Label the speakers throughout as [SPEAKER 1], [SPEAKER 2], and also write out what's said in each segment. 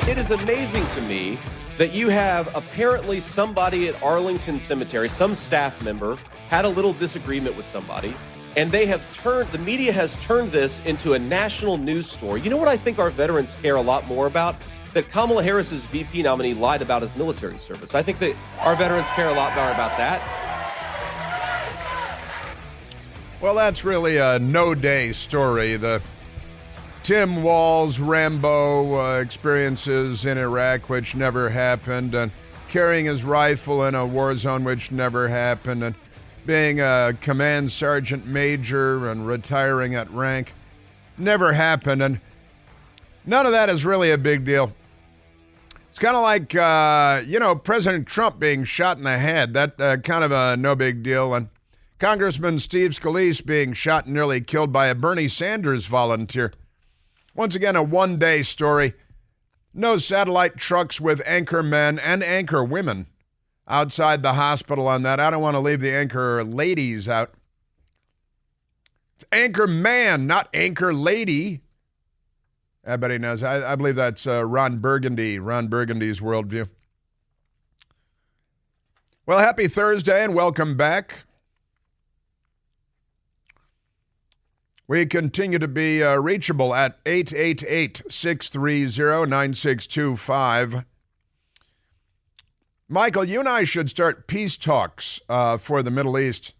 [SPEAKER 1] It is amazing to me that you have apparently somebody at Arlington Cemetery, some staff member, had a little disagreement with somebody, and the media has turned this into a national news story. You know what I think our veterans care a lot more about? That Kamala Harris's VP nominee lied about his military service. I think that our veterans care a lot more about that.
[SPEAKER 2] Well, that's really a no-day story. The Tim Walz Rambo experiences in Iraq, which never happened, and carrying his rifle in a war zone, which never happened, and being a command sergeant major and retiring at rank, never happened, and none of that is really a big deal. It's kind of like, President Trump being shot in the head. That kind of a no big deal, and Congressman Steve Scalise being shot and nearly killed by a Bernie Sanders volunteer. Once again, a one-day story. No satellite trucks with anchor men and anchor women outside the hospital on that. I don't want to leave the anchor ladies out. It's anchor man, not anchor lady. Everybody knows. I believe that's Ron Burgundy's worldview. Well, happy Thursday and welcome back. We continue to be reachable at 888-630-9625. Michael, you and I should start peace talks for the Middle East,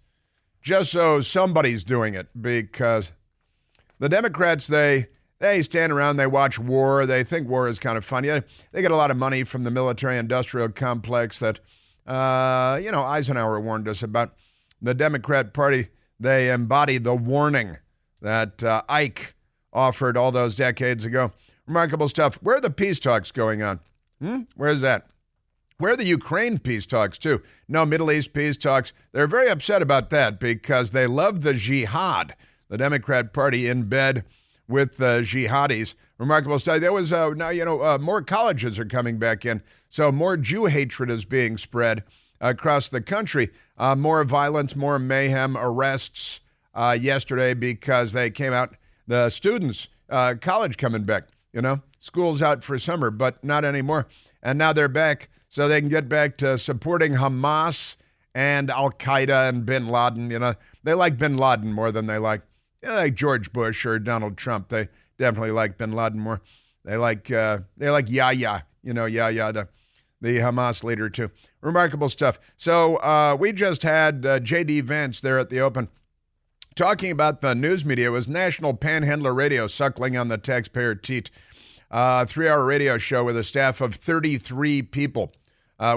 [SPEAKER 2] just so somebody's doing it, because the Democrats, they stand around, they watch war, they think war is kind of funny. They get a lot of money from the military-industrial complex that, Eisenhower warned us about. The Democrat Party, they embody the warning that Ike offered all those decades ago. Remarkable stuff. Where are the peace talks going on? Where's that? Where are the Ukraine peace talks, too? No, Middle East peace talks. They're very upset about that because they love the jihad. The Democrat Party in bed with the jihadis. Remarkable stuff. There was, more colleges are coming back in, so more Jew hatred is being spread across the country. More violence, more mayhem, arrests, yesterday because they came out, the students, college coming back, school's out for summer, but not anymore. And now they're back so they can get back to supporting Hamas and Al-Qaeda and bin Laden. They like bin Laden more than they like George Bush or Donald Trump. They definitely like bin Laden more. They like Yahya, Yahya, the Hamas leader too. Remarkable stuff. So we just had J.D. Vance there at the Open talking about the news media. It was National Panhandler Radio suckling on the taxpayer teat. 3-hour radio show with a staff of 33 people.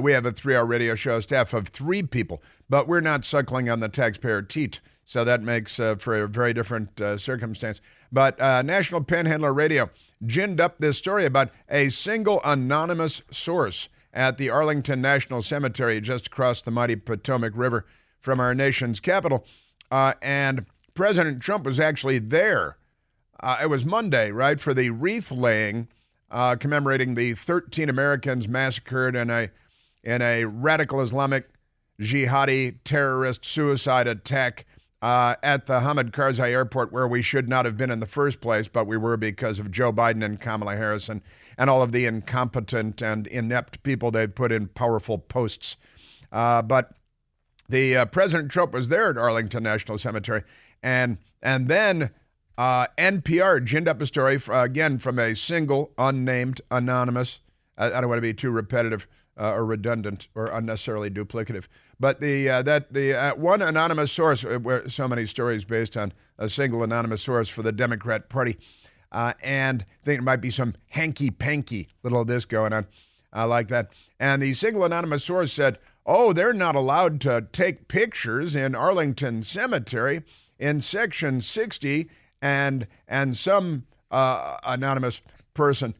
[SPEAKER 2] We have a 3-hour radio show, staff of 3 people, but we're not suckling on the taxpayer teat. So that makes for a very different circumstance. But National Panhandler Radio ginned up this story about a single anonymous source at the Arlington National Cemetery just across the mighty Potomac River from our nation's capital. And President Trump was actually there. It was Monday, right, for the wreath laying commemorating the 13 Americans massacred in a radical Islamic jihadi terrorist suicide attack at the Hamid Karzai Airport, where we should not have been in the first place, but we were because of Joe Biden and Kamala Harris and all of the incompetent and inept people they've put in powerful posts. But the President Trump was there at Arlington National Cemetery, and then NPR ginned up a story, again, from a single, unnamed, anonymous, I don't want to be too repetitive or redundant or unnecessarily duplicative, but the one anonymous source, where so many stories based on a single anonymous source for the Democrat Party, and I think there might be some hanky-panky little of this going on like that. And the single anonymous source said, they're not allowed to take pictures in Arlington Cemetery in Section 60, and some anonymous person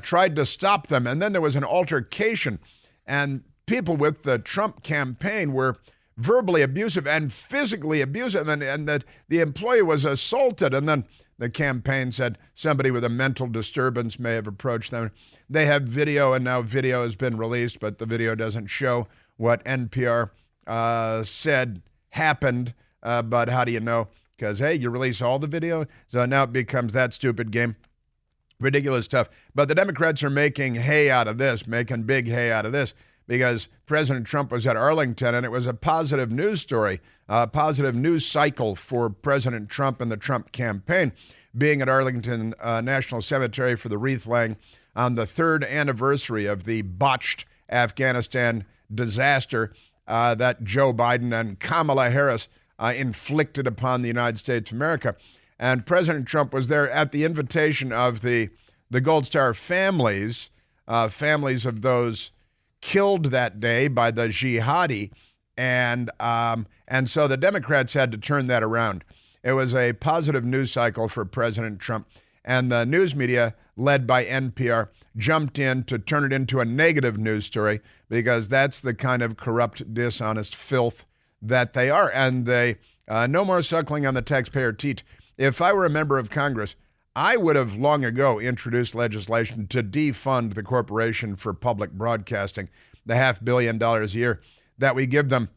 [SPEAKER 2] tried to stop them, and then there was an altercation, and people with the Trump campaign were verbally abusive and physically abusive, and that the employee was assaulted, and then the campaign said somebody with a mental disturbance may have approached them. They have video, and now video has been released, but the video doesn't show what NPR said happened, but how do you know? Because, hey, you release all the video, so now it becomes that stupid game. Ridiculous stuff. But the Democrats are making hay out of this, making big hay out of this, because President Trump was at Arlington, and it was a positive news story, a positive news cycle for President Trump and the Trump campaign, being at Arlington National Cemetery for the wreath laying on the 3rd anniversary of the botched Afghanistan disaster that Joe Biden and Kamala Harris inflicted upon the United States of America. And President Trump was there at the invitation of the Gold Star families, families of those killed that day by the jihadi, and so the Democrats had to turn that around. It was a positive news cycle for President Trump, and the news media, led by NPR, jumped in to turn it into a negative news story, because that's the kind of corrupt, dishonest filth that they are. And they no more suckling on the taxpayer teat. If I were a member of Congress, I would have long ago introduced legislation to defund the Corporation for Public Broadcasting, the $500 million a year that we give them.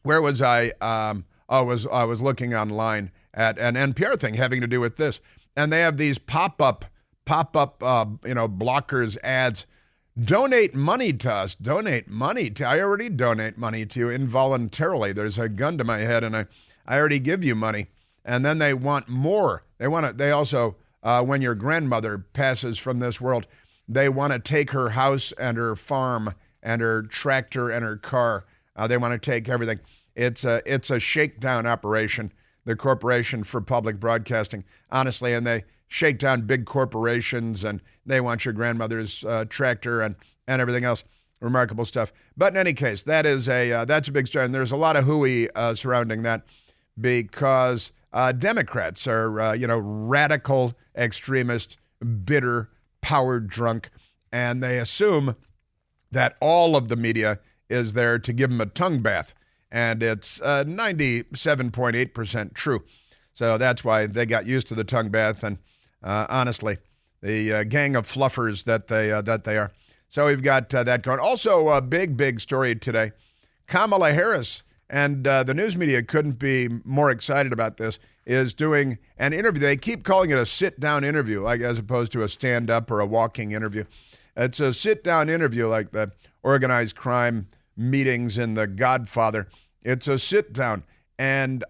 [SPEAKER 2] Where was I? I was looking online at an NPR thing having to do with this, and they have these pop-up, blockers ads. Donate money to us. Donate money to. I already donate money to you involuntarily. There's a gun to my head, and I already give you money. And then they want more. They also, when your grandmother passes from this world, they want to take her house and her farm and her tractor and her car. They want to take everything. It's a shakedown operation, the Corporation for Public Broadcasting, honestly, and they shake down big corporations, and they want your grandmother's tractor and everything else. Remarkable stuff. But in any case, that's a big story, and there's a lot of hooey surrounding that, because Democrats are, radical, extremist, bitter, power drunk, and they assume that all of the media is there to give them a tongue bath, and it's 97.8% true. So that's why they got used to the tongue bath, and honestly, the gang of fluffers that they are. So we've got that going. Also, a big story today. Kamala Harris, and the news media couldn't be more excited about this, is doing an interview. They keep calling it a sit-down interview, like as opposed to a stand-up or a walking interview. It's a sit-down interview like the organized crime meetings in The Godfather. It's a sit-down. And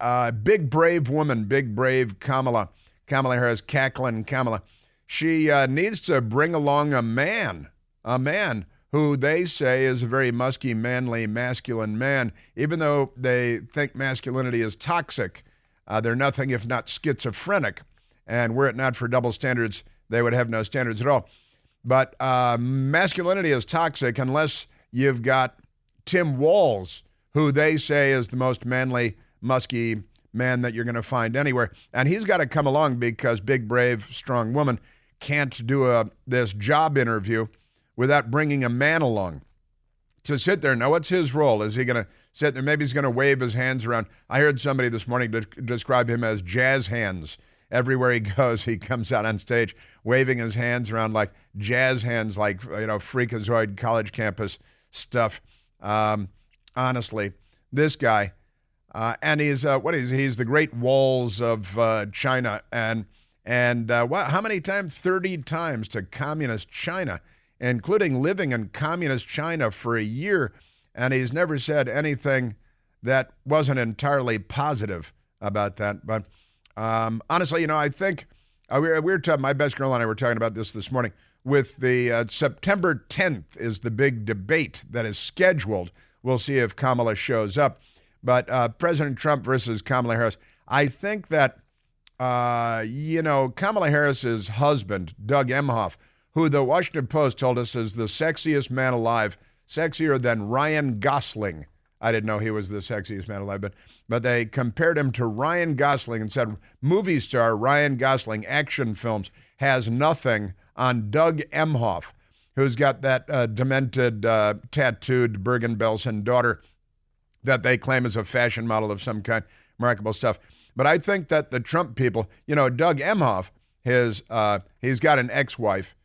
[SPEAKER 2] big, brave woman, big, brave Kamala Harris, cackling Kamala, she needs to bring along a man who they say is a very musky, manly, masculine man. Even though they think masculinity is toxic, they're nothing if not schizophrenic. And were it not for double standards, they would have no standards at all. But masculinity is toxic unless you've got Tim Walz, who they say is the most manly, musky man that you're going to find anywhere. And he's got to come along, because big, brave, strong woman can't do this job interview without bringing a man along to sit there. Now, what's his role? Is he going to sit there? Maybe he's going to wave his hands around. I heard somebody this morning describe him as jazz hands. Everywhere he goes, he comes out on stage waving his hands around like jazz hands, like, freakazoid college campus stuff. Honestly, this guy, and he's he's the Great Walls of China, and how many times? 30 times to communist China, including living in communist China for a year, and he's never said anything that wasn't entirely positive about that. But honestly, I think we were talking, my best girl and I were talking about this morning, with the September 10th is the big debate that is scheduled. We'll see if Kamala shows up. But President Trump versus Kamala Harris, I think that, Kamala Harris's husband, Doug Emhoff, who the Washington Post told us is the sexiest man alive, sexier than Ryan Gosling. I didn't know he was the sexiest man alive, but they compared him to Ryan Gosling and said movie star Ryan Gosling, action films, has nothing on Doug Emhoff, who's got that demented, tattooed Bergen-Belsen daughter that they claim is a fashion model of some kind. Remarkable stuff. But I think that the Trump people, Doug Emhoff, he's got an ex-wife.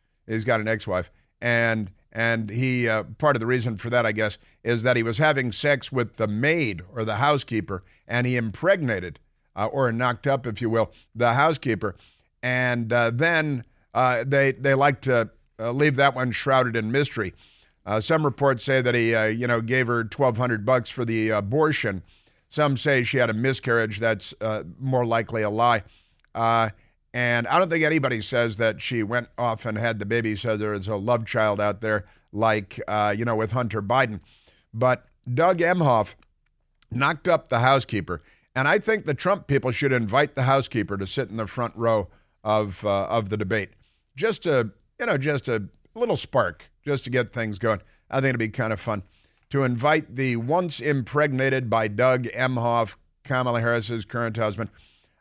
[SPEAKER 2] And he, part of the reason for that, I guess, is that he was having sex with the maid or the housekeeper, and he impregnated, or knocked up, if you will, the housekeeper. And then They like to leave that one shrouded in mystery. Some reports say that he, gave her $1,200 for the abortion. Some say she had a miscarriage. That's more likely a lie. And I don't think anybody says that she went off and had the baby, so there is a love child out there like, with Hunter Biden. But Doug Emhoff knocked up the housekeeper. And I think the Trump people should invite the housekeeper to sit in the front row of the debate. Just a little spark, just to get things going. I think it'd be kind of fun to invite the once impregnated by Doug Emhoff, Kamala Harris's current husband,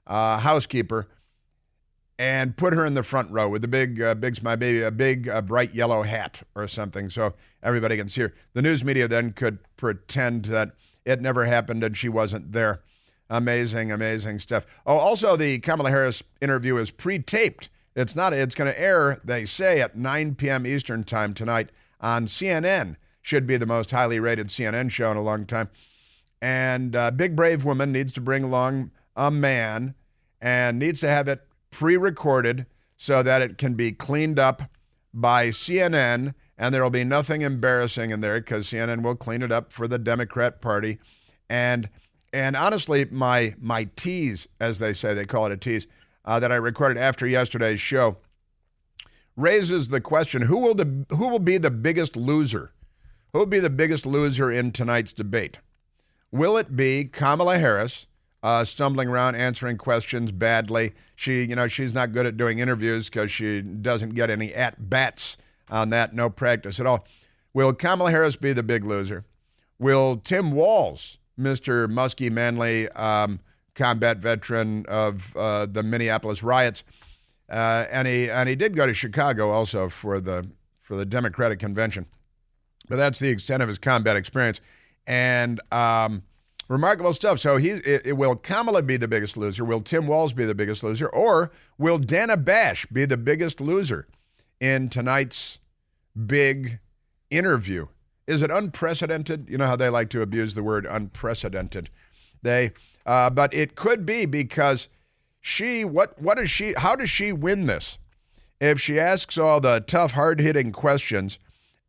[SPEAKER 2] housekeeper, and put her in the front row with a big bright yellow hat or something so everybody can see her. The news media then could pretend that it never happened and she wasn't there. Amazing, amazing stuff. Oh, also the Kamala Harris interview is pre-taped. It's going to air, they say, at 9 p.m. Eastern time tonight on CNN. Should be the most highly rated CNN show in a long time. And big brave woman needs to bring along a man and needs to have it pre-recorded so that it can be cleaned up by CNN, and there will be nothing embarrassing in there because CNN will clean it up for the Democrat Party. And honestly, my tease, as they say, they call it a tease, that I recorded after yesterday's show, raises the question: who will be the biggest loser? Who will be the biggest loser in tonight's debate? Will it be Kamala Harris, stumbling around answering questions badly? She's not good at doing interviews because she doesn't get any at-bats on that, no practice at all. Will Kamala Harris be the big loser? Will Tim Walz, Mr. Muskie Manley, combat veteran of the Minneapolis riots, and he did go to Chicago also for the Democratic convention, but that's the extent of his combat experience, and remarkable stuff. So will Kamala be the biggest loser? Will Tim Walz be the biggest loser? Or will Dana Bash be the biggest loser in tonight's big interview? Is it unprecedented? You know how they like to abuse the word unprecedented. But it could be because how does she win this? If she asks all the tough, hard-hitting questions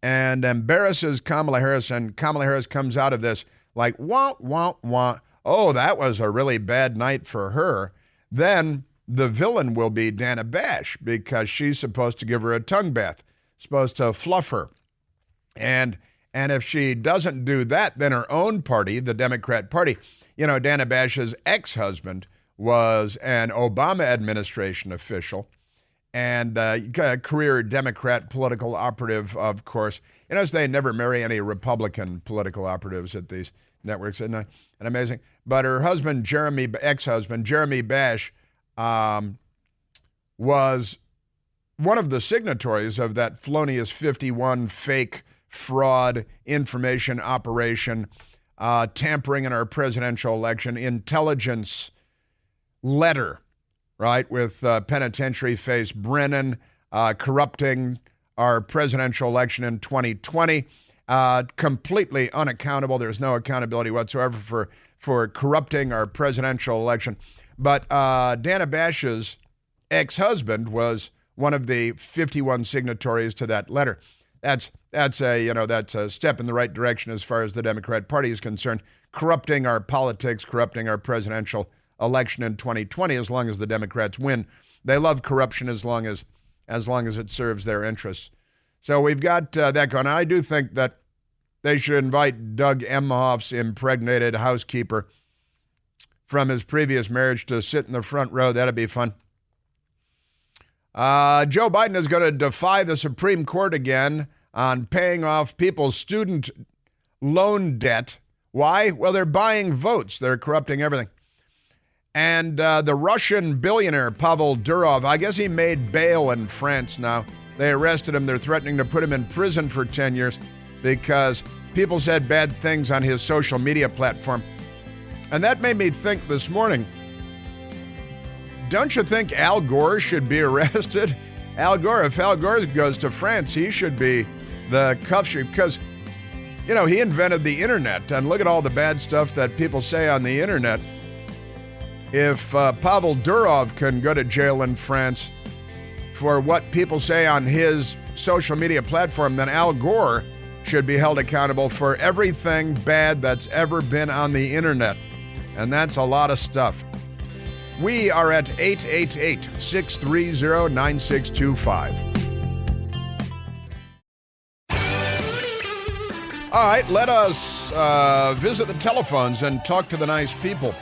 [SPEAKER 2] and embarrasses Kamala Harris, and Kamala Harris comes out of this like, wah, wah, wah, oh, that was a really bad night for her, then the villain will be Dana Bash because she's supposed to give her a tongue bath, supposed to fluff her. And if she doesn't do that, then her own party, the Democrat Party, Dana Bash's ex-husband was an Obama administration official and a career Democrat political operative, of course. They never marry any Republican political operatives at these networks. Isn't that amazing? But her husband, ex-husband, Jeremy Bash, was one of the signatories of that felonious 51 fake fraud information operation, tampering in our presidential election, intelligence letter, right, with penitentiary face Brennan, corrupting our presidential election in 2020, completely unaccountable. There's no accountability whatsoever for corrupting our presidential election. But Dana Bash's ex-husband was one of the 51 signatories to that letter. That's a step in the right direction as far as the Democrat Party is concerned, corrupting our politics, corrupting our presidential election in 2020 as long as the Democrats win. They love corruption as long as it serves their interests. So we've got that going. I do think that they should invite Doug Emhoff's impregnated housekeeper from his previous marriage to sit in the front row. That'd be fun. Joe Biden is going to defy the Supreme Court again on paying off people's student loan debt. Why? Well, they're buying votes. They're corrupting everything. And the Russian billionaire Pavel Durov, I guess he made bail in France now. They arrested him. They're threatening to put him in prison for 10 years because people said bad things on his social media platform. And that made me think this morning, don't you think Al Gore should be arrested? If Al Gore goes to France, he should be the cuff sheet because, he invented the internet. And look at all the bad stuff that people say on the internet. If Pavel Durov can go to jail in France, for what people say on his social media platform, then Al Gore should be held accountable for everything bad that's ever been on the internet. And that's a lot of stuff. We are at 888-630-9625. All right, let us visit the telephones and talk to the nice people,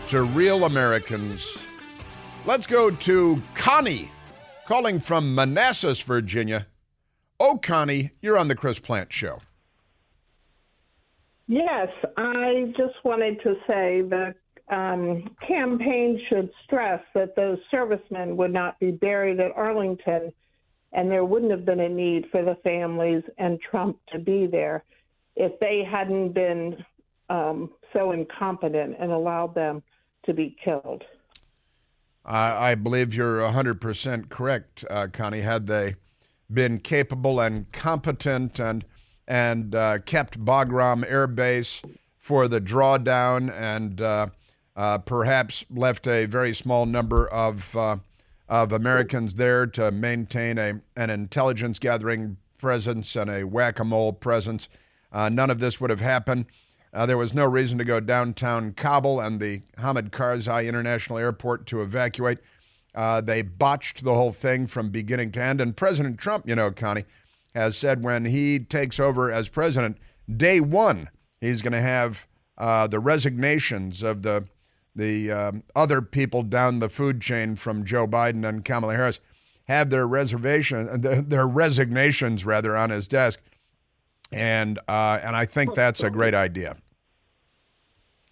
[SPEAKER 2] to real Americans. Let's go to Connie, calling from Manassas, Virginia. Oh, Connie, you're on the Chris Plant Show.
[SPEAKER 3] Yes, I just wanted to say the campaign should stress that those servicemen would not be buried at Arlington, and there wouldn't have been a need for the families and Trump to be there if they hadn't been so incompetent and allowed them to be killed.
[SPEAKER 2] I believe you're 100% correct, Connie. Had they been capable and competent and kept Bagram Air Base for the drawdown and perhaps left a very small number of Americans there to maintain an intelligence gathering presence and a whack-a-mole presence, none of this would have happened. There was no reason to go downtown Kabul and the Hamid Karzai International Airport to evacuate. They botched the whole thing from beginning to end. And President Trump, Connie, has said when he takes over as president, day one, he's going to have the resignations of the other people down the food chain from Joe Biden and Kamala Harris have their resignations on his desk. And I think that's a great idea.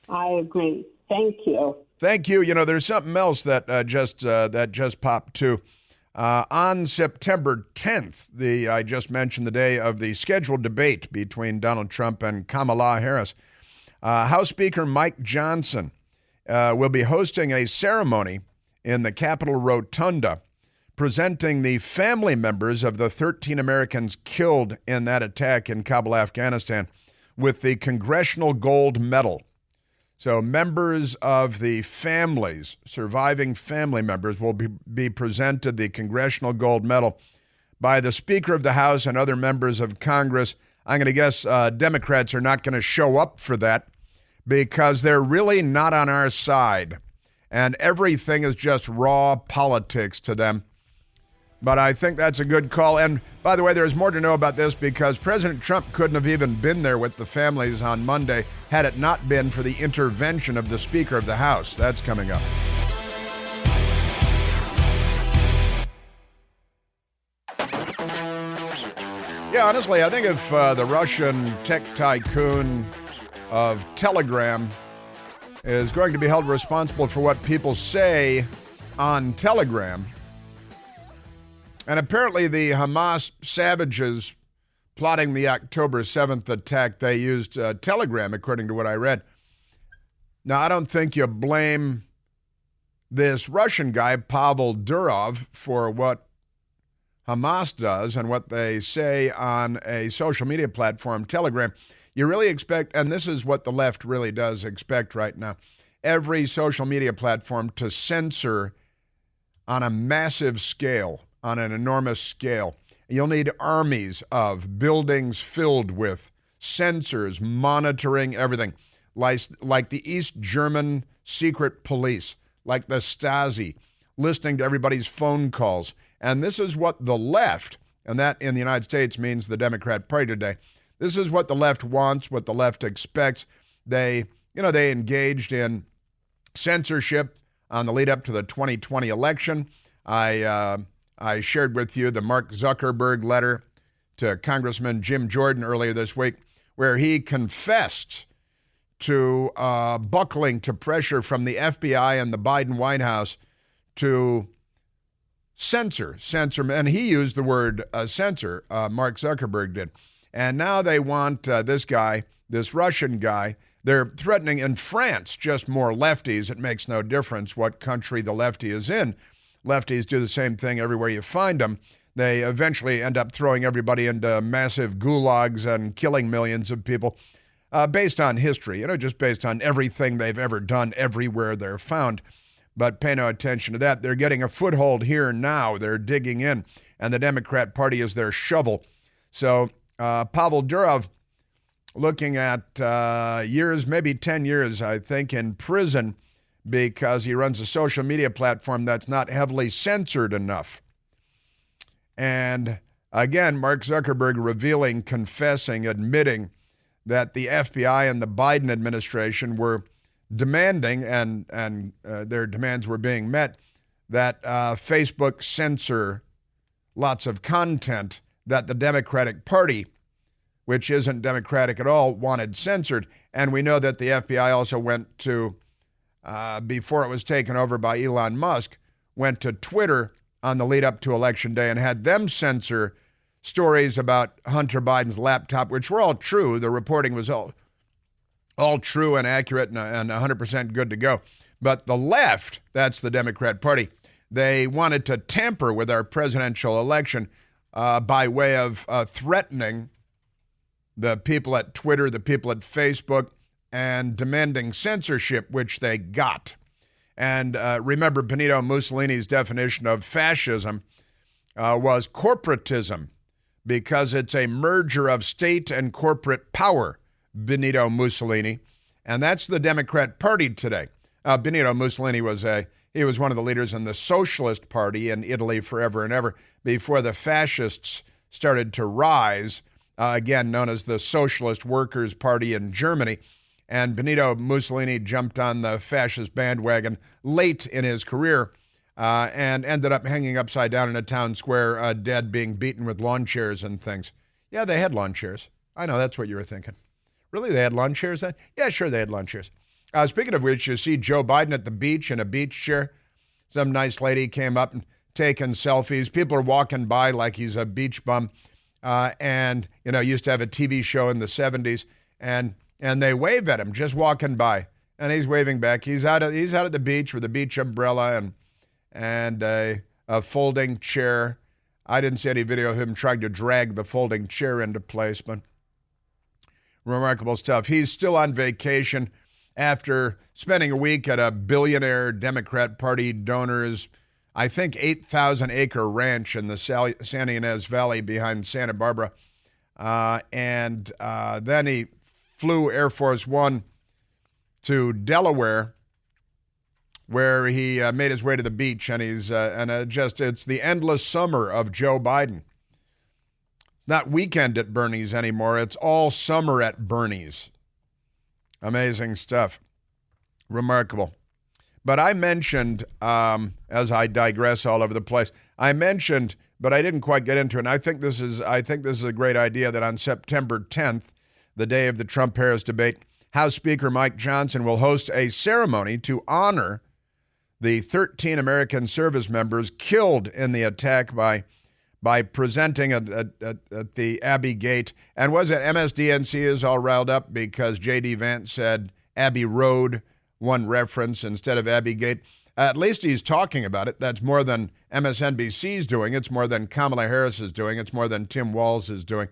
[SPEAKER 3] I agree. Thank you.
[SPEAKER 2] Thank you. There's something else that just popped too. On September 10th, I just mentioned the day of the scheduled debate between Donald Trump and Kamala Harris. House Speaker Mike Johnson will be hosting a ceremony in the Capitol Rotunda, presenting the family members of the 13 Americans killed in that attack in Kabul, Afghanistan, with the Congressional Gold Medal. So members of the families, surviving family members, will be presented the Congressional Gold Medal by the Speaker of the House and other members of Congress. I'm going to guess Democrats are not going to show up for that because they're really not on our side. And everything is just raw politics to them. But I think that's a good call. And by the way, there's more to know about this because President Trump couldn't have even been there with the families on Monday had it not been for the intervention of the Speaker of the House. That's coming up. Yeah, honestly, I think if the Russian tech tycoon of Telegram is going to be held responsible for what people say on Telegram, and apparently the Hamas savages plotting the October 7th attack, they used Telegram, according to what I read. Now, I don't think you blame this Russian guy, Pavel Durov, for what Hamas does and what they say on a social media platform, Telegram. You really expect, and this is what the left really does expect right now, every social media platform to censor on a massive scale, on an enormous scale. You'll need armies of buildings filled with sensors monitoring everything, like the East German secret police, like the Stasi, listening to everybody's phone calls. And this is what the left, and that in the United States means the Democrat Party today, this is what the left wants, what the left expects. They engaged in censorship on the lead up to the 2020 election. I shared with you the Mark Zuckerberg letter to Congressman Jim Jordan earlier this week, where he confessed to buckling to pressure from the FBI and the Biden White House to censor, and he used the word censor, Mark Zuckerberg did. And now they want this Russian guy, they're threatening in France just more lefties. It makes no difference what country the lefty is in. Lefties do the same thing everywhere you find them. They eventually end up throwing everybody into massive gulags and killing millions of people based on history, just based on everything they've ever done everywhere they're found. But pay no attention to that. They're getting a foothold here now. They're digging in, and the Democrat Party is their shovel. So Pavel Durov, looking at years, maybe 10 years, I think, in prison because he runs a social media platform that's not heavily censored enough. And again, Mark Zuckerberg revealing, confessing, admitting that the FBI and the Biden administration were demanding, and their demands were being met, that Facebook censor lots of content that the Democratic Party, which isn't Democratic at all, wanted censored. And we know that the FBI also went to, before it was taken over by Elon Musk, went to Twitter on the lead up to Election Day and had them censor stories about Hunter Biden's laptop, which were all true. The reporting was all true and accurate and 100% good to go. But the left, that's the Democrat Party, they wanted to tamper with our presidential election by way of threatening the people at Twitter, the people at Facebook, and demanding censorship, which they got. And remember, Benito Mussolini's definition of fascism was corporatism, because it's a merger of state and corporate power, Benito Mussolini. And that's the Democrat Party today. Benito Mussolini was one of the leaders in the Socialist Party in Italy forever and ever, before the fascists started to rise, again known as the Socialist Workers' Party in Germany. And Benito Mussolini jumped on the fascist bandwagon late in his career and ended up hanging upside down in a town square, dead, being beaten with lawn chairs and things. Yeah, they had lawn chairs. I know, that's what you were thinking. Really, they had lawn chairs then? Yeah, sure, they had lawn chairs. Speaking of which, you see Joe Biden at the beach in a beach chair. Some nice lady came up and taking selfies. People are walking by like he's a beach bum. And, used to have a TV show in the 70s. And they wave at him just walking by. And he's waving back. He's out at the beach with a beach umbrella and a folding chair. I didn't see any video of him trying to drag the folding chair into place, but remarkable stuff. He's still on vacation after spending a week at a billionaire Democrat Party donor's, I think, 8,000-acre ranch in the Santa Ynez Valley behind Santa Barbara. And then he flew Air Force One to Delaware, where he made his way to the beach, and it's the endless summer of Joe Biden. Not weekend at Bernie's anymore. It's all summer at Bernie's. Amazing stuff. Remarkable. But I mentioned, as I digress all over the place, I mentioned, but I didn't quite get into it. And I think this is a great idea that on September 10th, the day of the Trump-Harris debate, House Speaker Mike Johnson will host a ceremony to honor the 13 American service members killed in the attack by presenting at the Abbey Gate. And was it MSDNC is all riled up because J.D. Vance said Abbey Road, one reference instead of Abbey Gate. At least he's talking about it. That's more than MSNBC's doing. It's more than Kamala Harris is doing. It's more than Tim Walz is doing.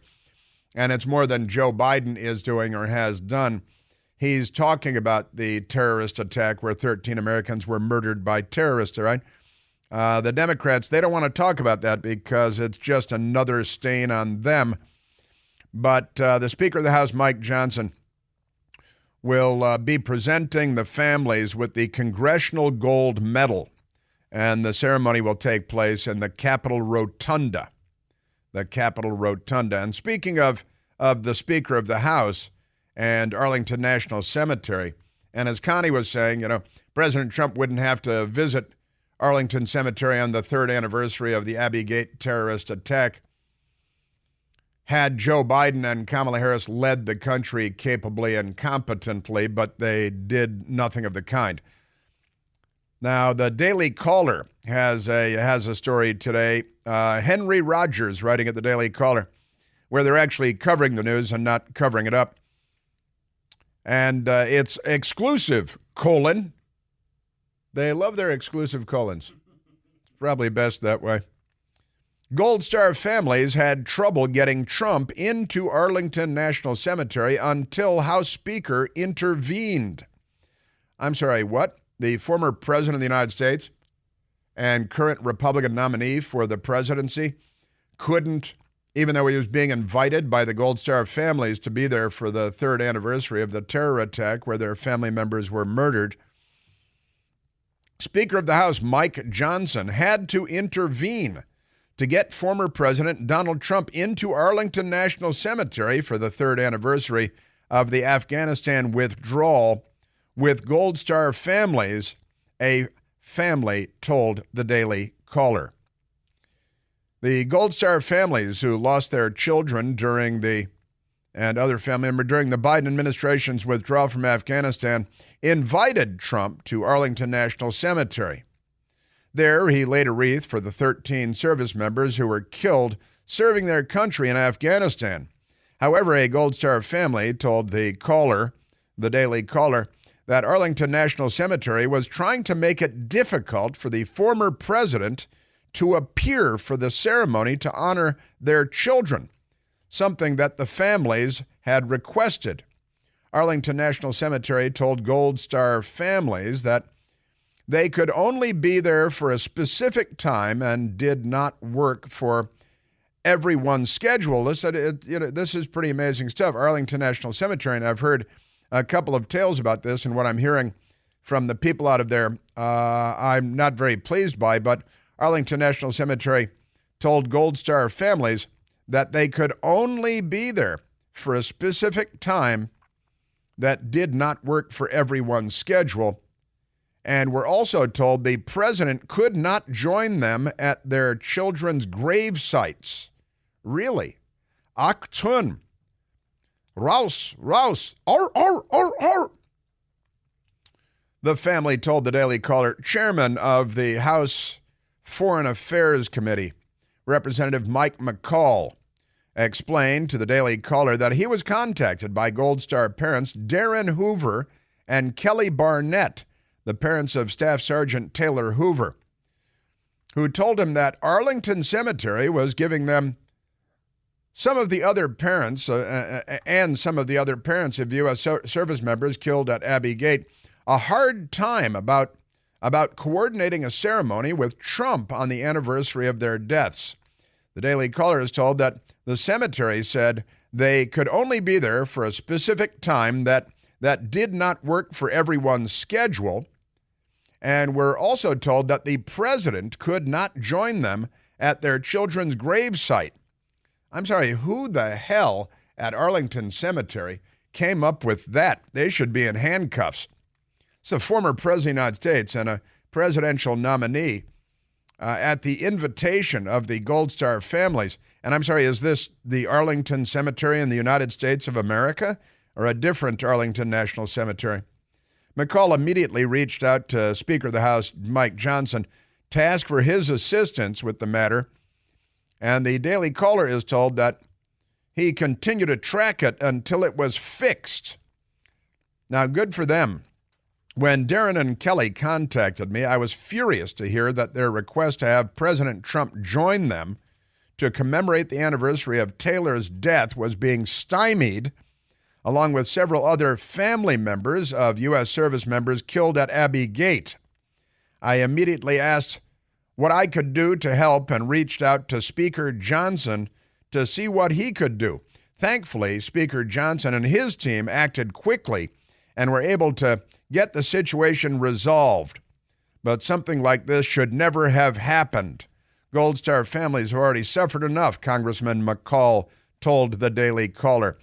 [SPEAKER 2] And it's more than Joe Biden is doing or has done. He's talking about the terrorist attack where 13 Americans were murdered by terrorists, right? The Democrats, they don't want to talk about that because it's just another stain on them. But the Speaker of the House, Mike Johnson, will be presenting the families with the Congressional Gold Medal. And the ceremony will take place in the Capitol Rotunda. The Capitol Rotunda. And speaking of the Speaker of the House and Arlington National Cemetery, and as Connie was saying, President Trump wouldn't have to visit Arlington Cemetery on the third anniversary of the Abbey Gate terrorist attack had Joe Biden and Kamala Harris led the country capably and competently, but they did nothing of the kind. Now, the Daily Caller has a story today. Henry Rogers writing at the Daily Caller, where they're actually covering the news and not covering it up. And it's exclusive, : they love their exclusive colons. It's probably best that way. Gold Star families had trouble getting Trump into Arlington National Cemetery until House Speaker intervened. I'm sorry, what? the former president of the United States and current Republican nominee for the presidency, couldn't, even though he was being invited by the Gold Star families to be there for the third anniversary of the terror attack where their family members were murdered, Speaker of the House Mike Johnson had to intervene to get former President Donald Trump into Arlington National Cemetery for the third anniversary of the Afghanistan withdrawal with Gold Star families, a family told the Daily Caller. The Gold Star families who lost their children and other family members during the Biden administration's withdrawal from Afghanistan invited Trump to Arlington National Cemetery. There, he laid a wreath for the 13 service members who were killed serving their country in Afghanistan. However, a Gold Star family told the Daily Caller, that Arlington National Cemetery was trying to make it difficult for the former president to appear for the ceremony to honor their children, something that the families had requested. Arlington National Cemetery told Gold Star families that they could only be there for a specific time and did not work for everyone's schedule. This is pretty amazing stuff. Arlington National Cemetery, and I've heard a couple of tales about this, and what I'm hearing from the people out of there, I'm not very pleased by, but Arlington National Cemetery told Gold Star families that they could only be there for a specific time that did not work for everyone's schedule, and were also told the president could not join them at their children's grave sites. Really? Achtung. Raus, raus, ar. The family told the Daily Caller, chairman of the House Foreign Affairs Committee, Representative Mike McCall, explained to the Daily Caller that he was contacted by Gold Star parents Darren Hoover and Kelly Barnett, the parents of Staff Sergeant Taylor Hoover, who told him that Arlington Cemetery was giving them some of the other parents and some of the other parents of U.S. service members killed at Abbey Gate a hard time about coordinating a ceremony with Trump on the anniversary of their deaths. The Daily Caller is told that the cemetery said they could only be there for a specific time that did not work for everyone's schedule, and we're also told that the president could not join them at their children's grave site. I'm sorry, who the hell at Arlington Cemetery came up with that? They should be in handcuffs. It's a former president of the United States and a presidential nominee at the invitation of the Gold Star families. And I'm sorry, is this the Arlington Cemetery in the United States of America or a different Arlington National Cemetery? McCall immediately reached out to Speaker of the House Mike Johnson to ask for his assistance with the matter. And the Daily Caller is told that he continued to track it until it was fixed. Now, good for them. When Darren and Kelly contacted me, I was furious to hear that their request to have President Trump join them to commemorate the anniversary of Taylor's death was being stymied, along with several other family members of U.S. service members killed at Abbey Gate. I immediately asked what I could do to help and reached out to Speaker Johnson to see what he could do. Thankfully, Speaker Johnson and his team acted quickly and were able to get the situation resolved. But something like this should never have happened. Gold Star families have already suffered enough, Congressman McCall told the Daily Caller.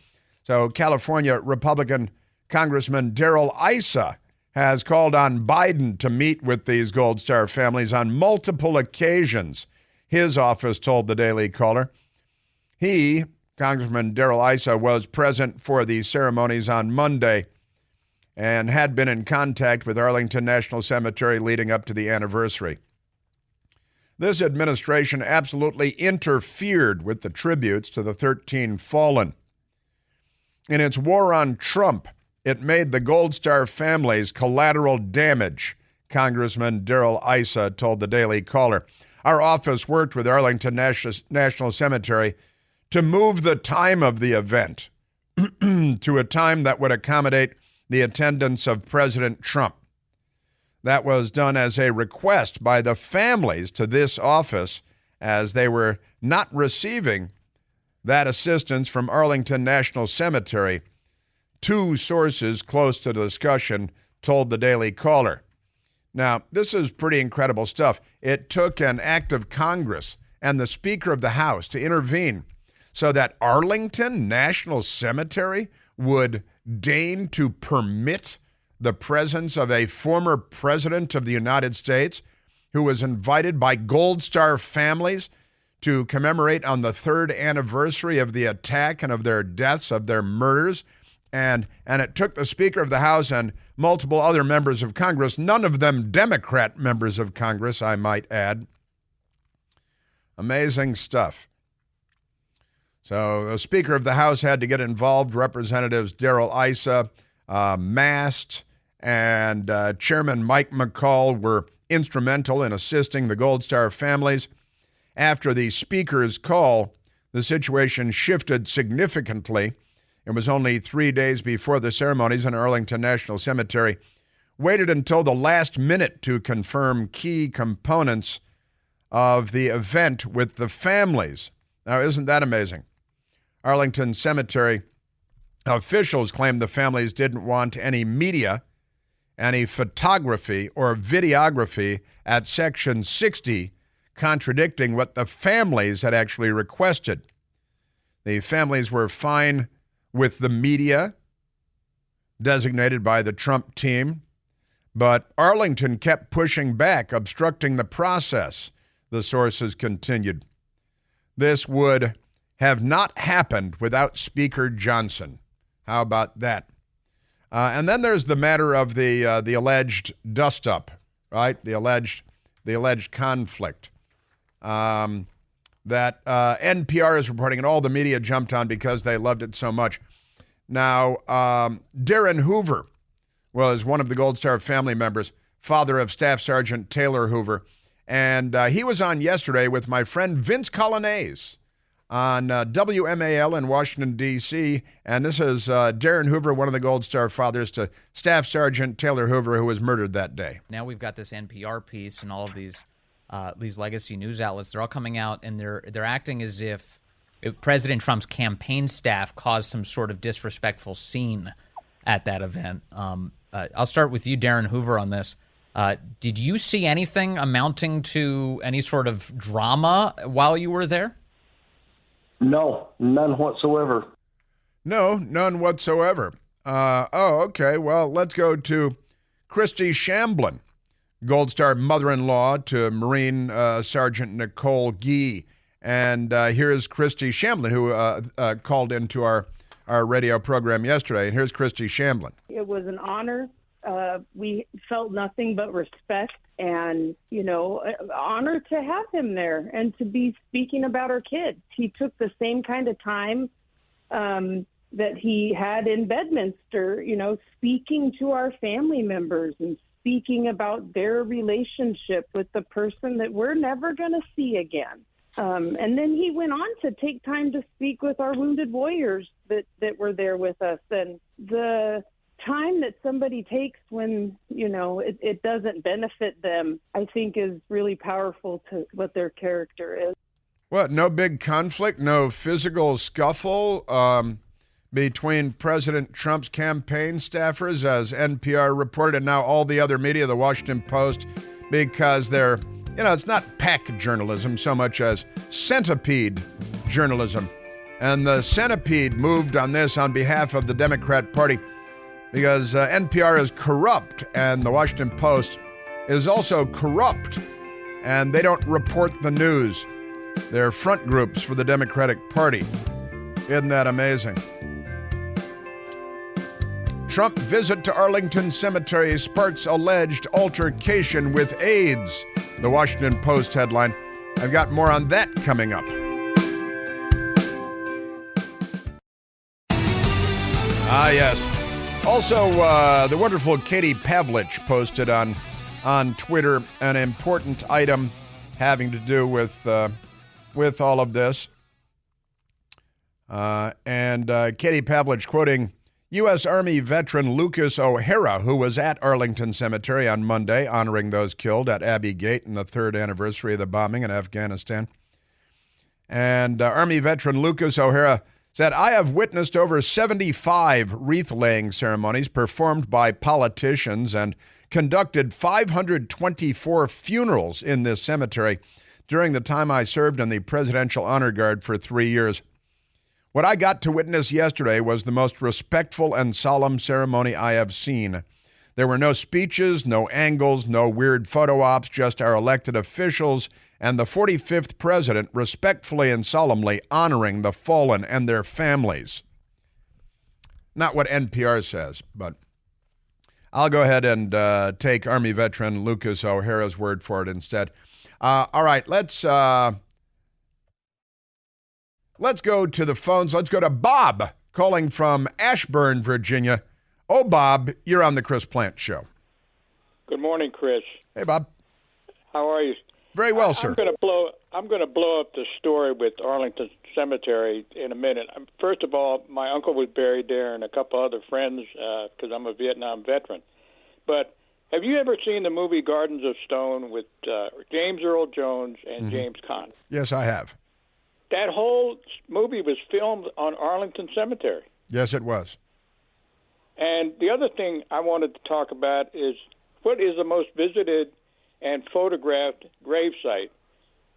[SPEAKER 2] So California Republican Congressman Darrell Issa has called on Biden to meet with these Gold Star families on multiple occasions, his office told the Daily Caller. He, Congressman Darrell Issa, was present for the ceremonies on Monday and had been in contact with Arlington National Cemetery leading up to the anniversary. This administration absolutely interfered with the tributes to the 13 fallen. In its war on Trump, it made the Gold Star families collateral damage, Congressman Darrell Issa told the Daily Caller. Our office worked with Arlington National Cemetery to move the time of the event to a time that would accommodate the attendance of President Trump. That was done as a request by the families to this office as they were not receiving that assistance from Arlington National Cemetery. Two sources close to the discussion told the Daily Caller. Now, this is pretty incredible stuff. It took an act of Congress and the Speaker of the House to intervene so that Arlington National Cemetery would deign to permit the presence of a former president of the United States who was invited by Gold Star families to commemorate on the third anniversary of the attack and of their deaths, of their murders. And it took the Speaker of the House and multiple other members of Congress, none of them Democrat members of Congress, I might add. Amazing stuff. So the Speaker of the House had to get involved. Representatives Darrell Issa, Mast, and Chairman Mike McCall were instrumental in assisting the Gold Star families. After the Speaker's call, the situation shifted significantly. It was only 3 days before the ceremonies in Arlington National Cemetery waited until the last minute to confirm key components of the event with the families. Now, isn't that amazing? Arlington Cemetery officials claimed the families didn't want any media, any photography or videography at Section 60, contradicting what the families had actually requested. The families were fine with the media designated by the Trump team, but Arlington kept pushing back, obstructing the process, the sources continued. This would have not happened without Speaker Johnson. How about that? And then there's the matter of the alleged dust-up, right? The alleged conflict that NPR is reporting, and all the media jumped on because they loved it so much. Now, Darren Hoover was one of the Gold Star family members, father of Staff Sergeant Taylor Hoover, and he was on yesterday with my friend Vince Colonnese on WMAL in Washington, D.C., and this is Darren Hoover, one of the Gold Star fathers to Staff Sergeant Taylor Hoover, who was murdered that day.
[SPEAKER 4] Now we've got this NPR piece and all of these legacy news outlets. They're all coming out and they're acting as if President Trump's campaign staff caused some sort of disrespectful scene at that event. I'll start with you, Darren Hoover, on this. Did you see anything amounting to any sort of drama while you were there?
[SPEAKER 5] No, none whatsoever.
[SPEAKER 2] No, none whatsoever. Okay. Well, let's go to Christy Shamblin, Gold Star mother-in-law to Marine Sergeant Nicole Gee. And here's Christy Shamblin, who called into our radio program yesterday. And here's Christy Shamblin.
[SPEAKER 6] It was an honor. We felt nothing but respect and, honor to have him there and to be speaking about our kids. He took the same kind of time that he had in Bedminster, speaking to our family members and speaking about their relationship with the person that we're never going to see again. And then he went on to take time to speak with our wounded warriors that were there with us. And the time that somebody takes when, it doesn't benefit them, I think is really powerful to what their character is.
[SPEAKER 2] What, no big conflict, no physical scuffle between President Trump's campaign staffers, as NPR reported, and now all the other media, the Washington Post, because they're, it's not pack journalism so much as centipede journalism. And the centipede moved on this on behalf of the Democrat Party because NPR is corrupt and the Washington Post is also corrupt, and they don't report the news. They're front groups for the Democratic Party. Isn't that amazing? Trump visit to Arlington Cemetery sparks alleged altercation with aides. The Washington Post headline. I've got more on that coming up. Yes. Also, the wonderful Katie Pavlich posted on Twitter an important item having to do with all of this. And Katie Pavlich quoting U.S. Army veteran Lucas O'Hara, who was at Arlington Cemetery on Monday, honoring those killed at Abbey Gate in the 3rd anniversary of the bombing in Afghanistan. And Army veteran Lucas O'Hara said, I have witnessed over 75 wreath-laying ceremonies performed by politicians and conducted 524 funerals in this cemetery during the time I served in the Presidential Honor Guard for 3 years. What I got to witness yesterday was the most respectful and solemn ceremony I have seen. There were no speeches, no angles, no weird photo ops, just our elected officials and the 45th president respectfully and solemnly honoring the fallen and their families. Not what NPR says, but I'll go ahead and take Army veteran Lucas O'Hara's word for it instead. All right, let's go to the phones. Let's go to Bob calling from Ashburn, Virginia. Oh, Bob, you're on the Chris Plant Show.
[SPEAKER 7] Good morning, Chris.
[SPEAKER 2] Hey, Bob.
[SPEAKER 7] How are you?
[SPEAKER 2] Very well, sir.
[SPEAKER 7] I'm going to blow up the story with Arlington Cemetery in a minute. First of all, my uncle was buried there and a couple other friends because I'm a Vietnam veteran. But have you ever seen the movie Gardens of Stone with James Earl Jones and James Caan?
[SPEAKER 2] Yes, I have.
[SPEAKER 7] That whole movie was filmed on Arlington Cemetery.
[SPEAKER 2] Yes, it was.
[SPEAKER 7] And the other thing I wanted to talk about is what is the most visited and photographed gravesite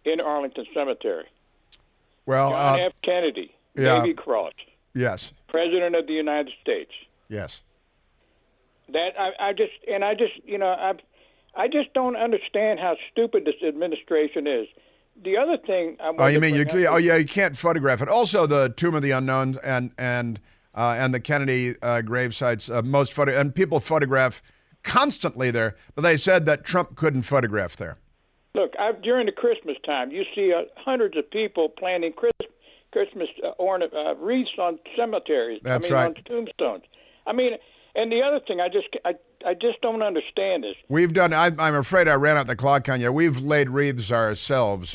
[SPEAKER 7] in Arlington Cemetery?
[SPEAKER 2] Well,
[SPEAKER 7] John F. Kennedy, Navy Cross.
[SPEAKER 2] Yes.
[SPEAKER 7] President of the United States.
[SPEAKER 2] Yes.
[SPEAKER 7] That I just don't understand how stupid this administration is. The other thing I want
[SPEAKER 2] you can't photograph it. Also, the Tomb of the Unknown and the Kennedy grave sites, and people photograph constantly there, but they said that Trump couldn't photograph there.
[SPEAKER 7] Look, during the Christmas time, you see hundreds of people planting Christmas wreaths on cemeteries.
[SPEAKER 2] That's right.
[SPEAKER 7] On tombstones. And the other thing, I just don't understand this.
[SPEAKER 2] We've done. I'm afraid I ran out the clock on you. We've laid wreaths ourselves.